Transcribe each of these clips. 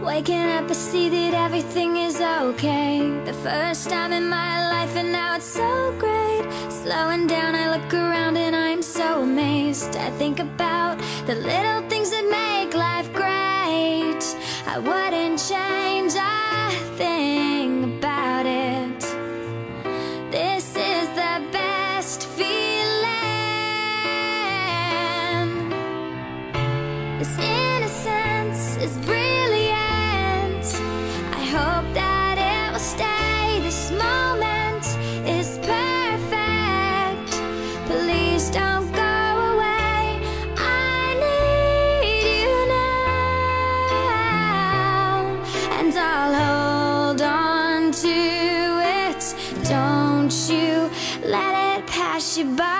Waking up, I see that everything is okay. The first time in my life, and now it's so great. Slowing down, I look around and I'm so amazed. I think about the little things that make life great. I wouldn't change a thing about it. This is the best feeling. This innocence is brilliant. I hope that it will stay. This moment is perfect. Please don't go away. I need you now, and I'll hold on to it. Don't you let it pass you by.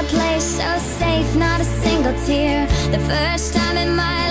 Place so safe, not a single tear. The first time in my